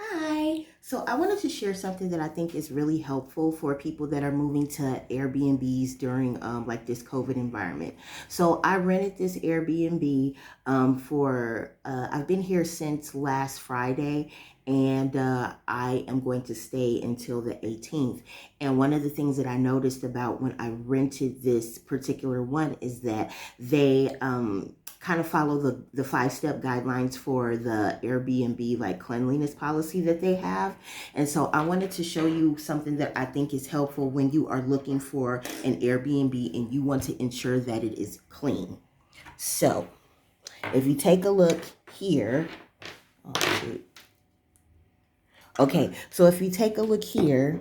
Hi. So I wanted to share something that I think is really helpful for people that are moving to Airbnbs during like this COVID environment. So I rented this Airbnb I've been here since last Friday, and I am going to stay until the 18th. And one of the things that I noticed about when I rented this particular one is that they kind of follow the five-step guidelines for the Airbnb like cleanliness policy that they have. And so I wanted to show you something that I think is helpful when you are looking for an Airbnb and you want to ensure that it is clean. So if you take a look here, oh, shoot. Okay, so if you take a look here,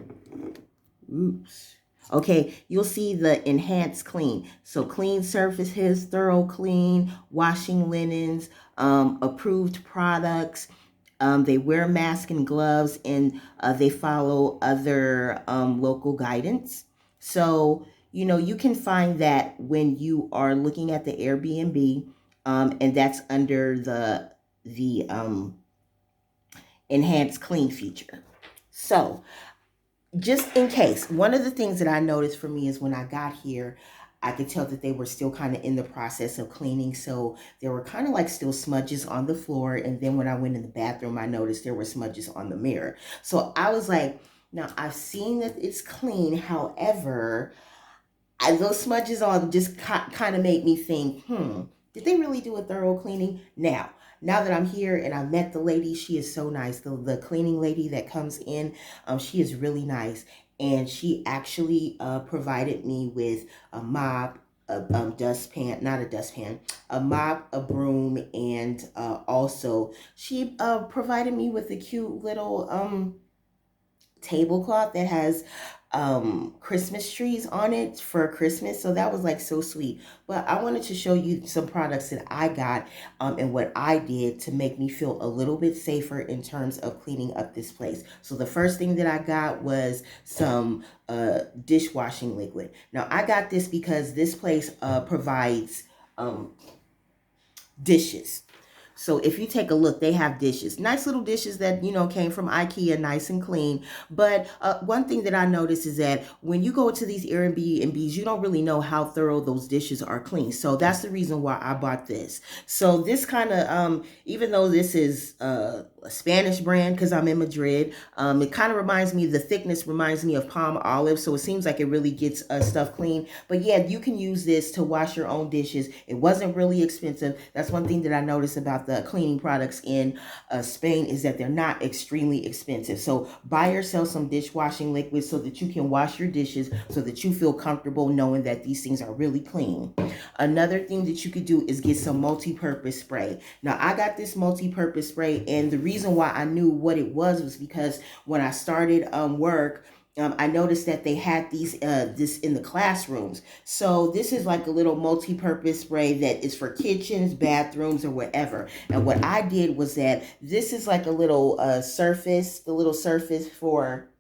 oops. Okay, you'll see the enhanced clean. So clean surfaces, thorough clean, washing linens, approved products. They wear masks and gloves, and they follow other local guidance. So, you can find that when you are looking at the Airbnb, and that's under the enhanced clean feature. So, just in case, one of the things that I noticed for me is when I got here, I could tell that they were still kind of in the process of cleaning. So there were kind of like still smudges on the floor. And then when I went in the bathroom, I noticed there were smudges on the mirror. So I was like, now I've seen that it's clean. However, those smudges on just kind of made me think, did they really do a thorough cleaning? Now that I'm here and I met the lady, she is so nice. The cleaning lady that comes in, she is really nice. And she actually provided me with a mop, a dustpan, not a dustpan, a mop, a broom, and also she provided me with a cute little tablecloth that has Christmas trees on it for Christmas. So that was like so sweet. But I wanted to show you some products that I got and what I did to make me feel a little bit safer in terms of cleaning up this place. So the first thing that I got was some dishwashing liquid. Now I got this because this place provides um, dishes. So if you take a look, they have dishes, nice little dishes that, came from IKEA, nice and clean. But one thing that I noticed is that when you go to these Airbnbs, you don't really know how thorough those dishes are clean. So that's the reason why I bought this. So this kind of, even though this is a Spanish brand, because I'm in Madrid, it kind of reminds me, the thickness reminds me of palm olive. So it seems like it really gets stuff clean. But yeah, you can use this to wash your own dishes. It wasn't really expensive. That's one thing that I noticed about the cleaning products in Spain is that they're not extremely expensive. So buy yourself some dishwashing liquid so that you can wash your dishes so that you feel comfortable knowing that these things are really clean. Another thing that you could do is get some multi-purpose spray. Now I got this multi-purpose spray, and the reason why I knew what it was because when I started work, I noticed that they had this in the classrooms. So this is like a little multi-purpose spray that is for kitchens, bathrooms, or whatever. And what I did was that this is like a little the little surface for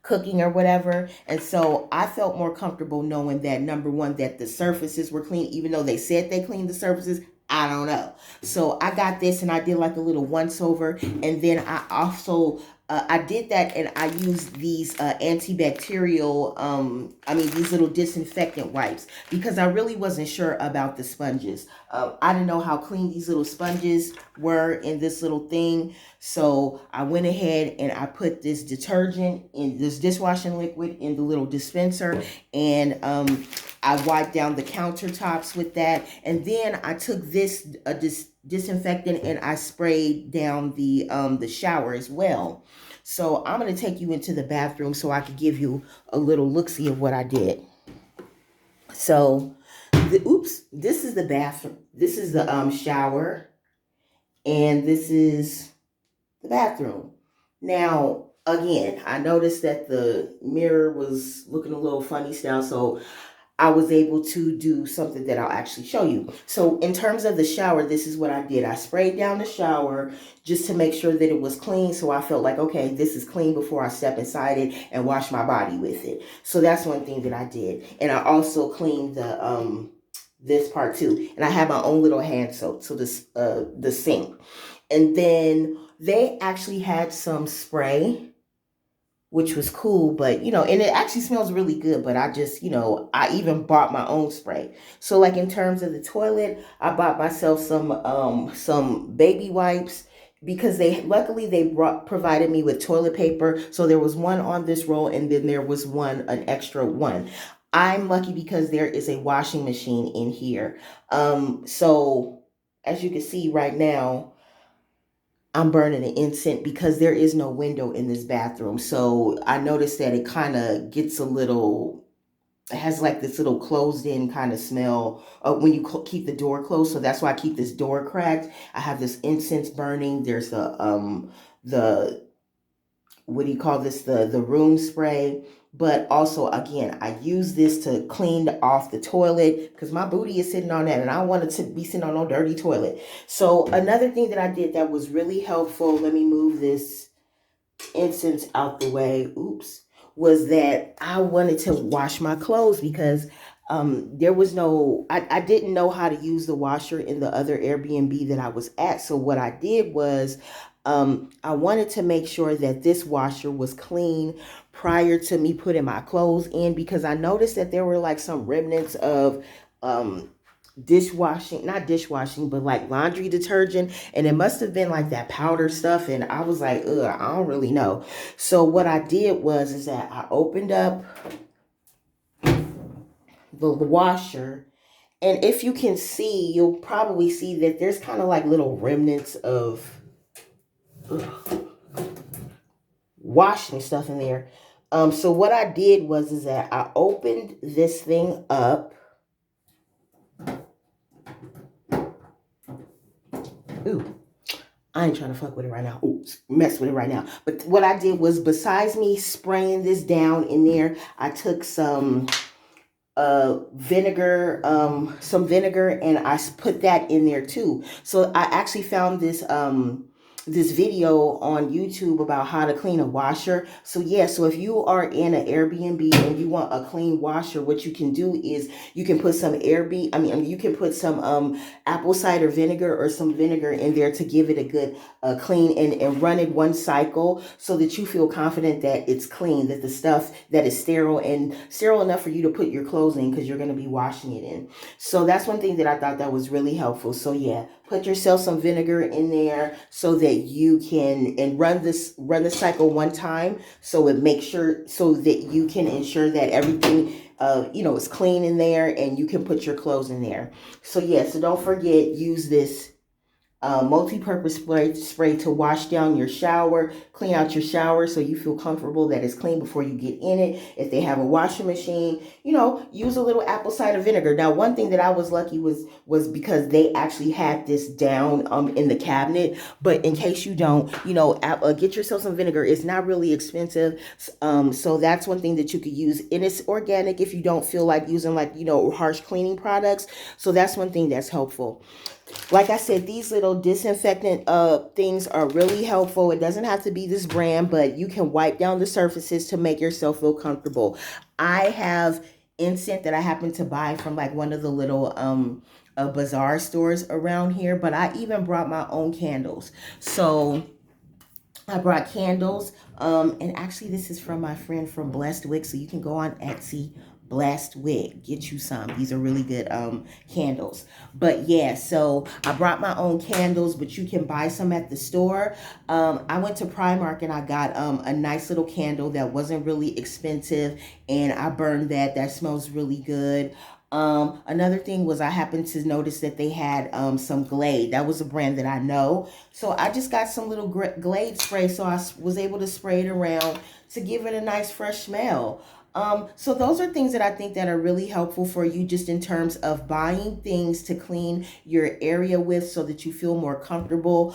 cooking or whatever. And so I felt more comfortable knowing that, number one, that the surfaces were clean, even though they said they cleaned the surfaces. I don't know. So I got this and I did like a little once over. And then I also I did that and I used these antibacterial, these little disinfectant wipes because I really wasn't sure about the sponges. I didn't know how clean these little sponges were in this little thing. So I went ahead and I put this detergent in this dishwashing liquid in the little dispenser, and I wiped down the countertops with that. And then I took this disinfectant and I sprayed down the shower as well. So I'm going to take you into the bathroom so I could give you a little look-see of what I did. So, this is the bathroom. This is the shower, and this is the bathroom. Now, again, I noticed that the mirror was looking a little funny style, so I was able to do something that I'll actually show you. So in terms of the shower, this is what I did. I sprayed down the shower just to make sure that it was clean. So I felt like, okay, this is clean before I step inside it and wash my body with it. So that's one thing that I did. And I also cleaned this part too. And I have my own little hand soap, so this the sink. And then They actually had some spray, which was cool, but and it actually smells really good, but I just, I even bought my own spray. So like in terms of the toilet, I bought myself some baby wipes because they provided me with toilet paper. So there was one on this roll and then there was an extra one. I'm lucky because there is a washing machine in here. So as you can see right now, I'm burning an incense because there is no window in this bathroom. So I noticed that it kind of gets it has like this little closed in kind of smell when you keep the door closed. So that's why I keep this door cracked. I have this incense burning. There's the what do you call this, the room spray. But also again, I use this to clean off the toilet because my booty is sitting on that and I wanted to be sitting on no dirty toilet. So another thing that I did that was really helpful, let me move this incense out the way, oops, was that I wanted to wash my clothes because there was I didn't know how to use the washer in the other Airbnb that I was at. So what I did was I wanted to make sure that this washer was clean prior to me putting my clothes in, because I noticed that there were like some remnants of um, not dishwashing, but like laundry detergent. And it must have been like that powder stuff. And I was like, ugh, I don't really know. So what I did is that I opened up the washer. And if you can see, you'll probably see that there's kind of like little remnants of washing stuff in there. So what I did is that I opened this thing up. Ooh, I ain't trying to fuck with it right now. Ooh, mess with it right now. But what I did was, besides me spraying this down in there, I took some vinegar, and I put that in there too. So I actually found this video on YouTube about how to clean a washer. So yeah, so if you are in an Airbnb and you want a clean washer, what you can do is you can put some you can put some apple cider vinegar or some vinegar in there to give it a good clean, and run it one cycle so that you feel confident that it's clean, that the stuff that is sterile and sterile enough for you to put your clothes in because you're going to be washing it in. So that's one thing that I thought that was really helpful. So yeah, put yourself some vinegar in there so that you can, and run the cycle one time so it makes sure, so that you can ensure that everything is clean in there and you can put your clothes in there. So yeah, so don't forget, use this multi-purpose spray to wash down your shower, clean out your shower so you feel comfortable that it's clean before you get in it. If they have a washing machine, use a little apple cider vinegar. Now, one thing that I was lucky was because they actually had this down in the cabinet. But in case you don't, get yourself some vinegar. It's not really expensive. So that's one thing that you could use, and it's organic if you don't feel like using harsh cleaning products. So that's one thing that's helpful. Like I said, these little disinfectant things are really helpful. It doesn't have to be this brand, but you can wipe down the surfaces to make yourself feel comfortable. I have incense that I happen to buy from like one of the little bazaar stores around here, but I even brought my own candles. So I brought candles, and actually this is from my friend from Blessed Wick, so you can go on Etsy, Blessed Wick, get you some. These are really good candles. But yeah, so I brought my own candles, but you can buy some at the store. I went to Primark and I got a nice little candle that wasn't really expensive, and I burned that. That smells really good. Another thing was I happened to notice that they had some Glade. That was a brand that I know. So I just got some little Glade spray, so I was able to spray it around to give it a nice fresh smell. So those are things that I think that are really helpful for you, just in terms of buying things to clean your area with so that you feel more comfortable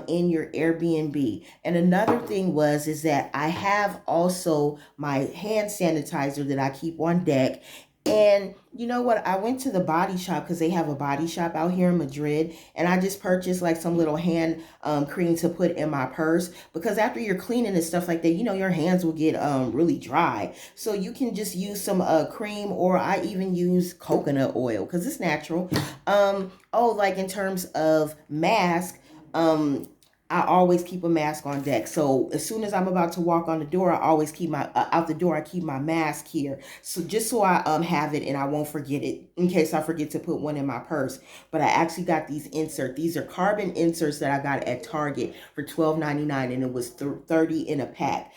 in your Airbnb. And another thing is that I have also my hand sanitizer that I keep on deck. And you know what? I went to the body shop because they have a body shop out here in Madrid. And I just purchased like some little hand cream to put in my purse. Because after you're cleaning and stuff like that, your hands will get really dry. So you can just use some cream, or I even use coconut oil because it's natural. Like in terms of mask, I always keep a mask on deck. So as soon as I'm about to walk on the door, I always keep my out the door. I keep my mask here, so just so I have it and I won't forget it in case I forget to put one in my purse. But I actually got these inserts. These are carbon inserts that I got at Target for $12.99, and it was 30 in a pack.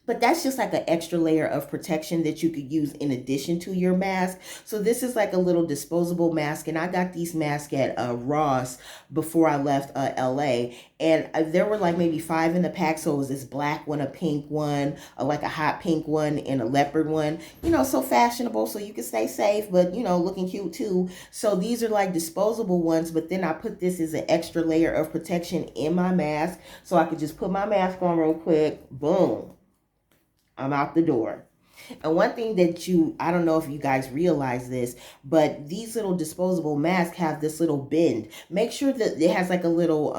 But that's just like an extra layer of protection that you could use in addition to your mask. So this is like a little disposable mask, and I got these masks at Ross before I left LA, and there were like maybe 5 in the pack. So it was this black one, a pink one, like a hot pink one, and a leopard one. You know, so fashionable, so you can stay safe, but you know, looking cute too. So these are like disposable ones, but then I put this as an extra layer of protection in my mask, so I could just put my mask on real quick. Boom, I'm out the door. And one thing that I don't know if you guys realize this, but these little disposable masks have this little bend. Make sure that it has like a little,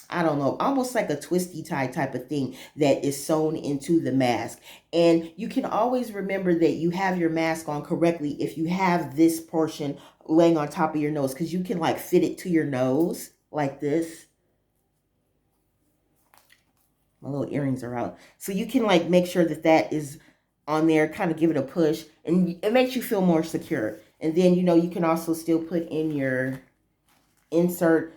I don't know, almost like a twisty tie type of thing that is sewn into the mask. And you can always remember that you have your mask on correctly if you have this portion laying on top of your nose, because you can like fit it to your nose like this. My little earrings are out. So you can like make sure that that is on there, kind of give it a push, and it makes you feel more secure. And then, you know, you can also still put in your insert,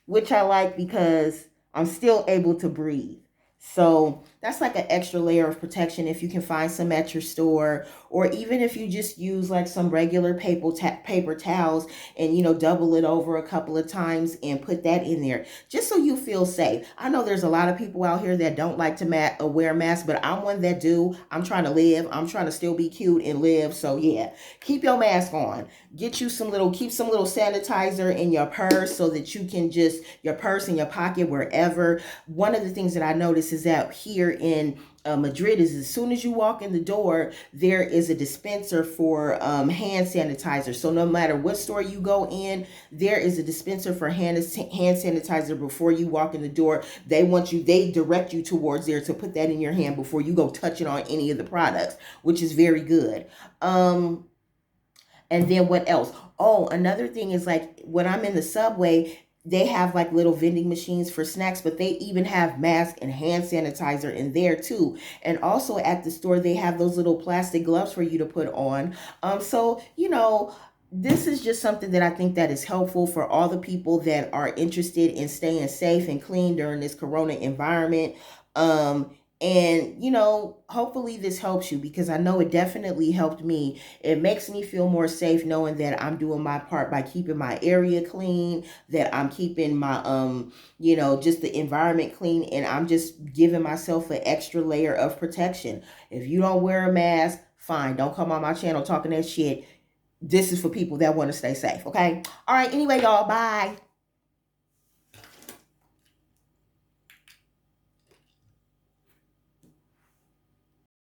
which I like because I'm still able to breathe. So that's like an extra layer of protection if you can find some at your store, or even if you just use like some regular paper towels and, you know, double it over a couple of times and put that in there just so you feel safe. I know there's a lot of people out here that don't like to wear masks, but I'm one that do. I'm trying to live. I'm trying to still be cute and live. So yeah, keep your mask on. Keep some little sanitizer in your purse so that you can just, your purse in your pocket, wherever. One of the things that I noticed is that here in Madrid is as soon as you walk in the door, there is a dispenser for hand sanitizer. So no matter what store you go in, there is a dispenser for hand sanitizer before you walk in the door. They direct you towards there to put that in your hand before you go touch it on any of the products, which is very good. And then what else? Oh, another thing is like when I'm in the subway, they have like little vending machines for snacks, but they even have mask and hand sanitizer in there too. And also at the store, they have those little plastic gloves for you to put on. So, you know, this is just something that I think that is helpful for all the people that are interested in staying safe and clean during this corona environment. And, you know, hopefully this helps you, because I know it definitely helped me. It makes me feel more safe knowing that I'm doing my part by keeping my area clean, that I'm keeping my, you know, just the environment clean, and I'm just giving myself an extra layer of protection. If you don't wear a mask, fine. Don't come on my channel talking that shit. This is for people that want to stay safe, okay? All right, anyway, y'all, bye.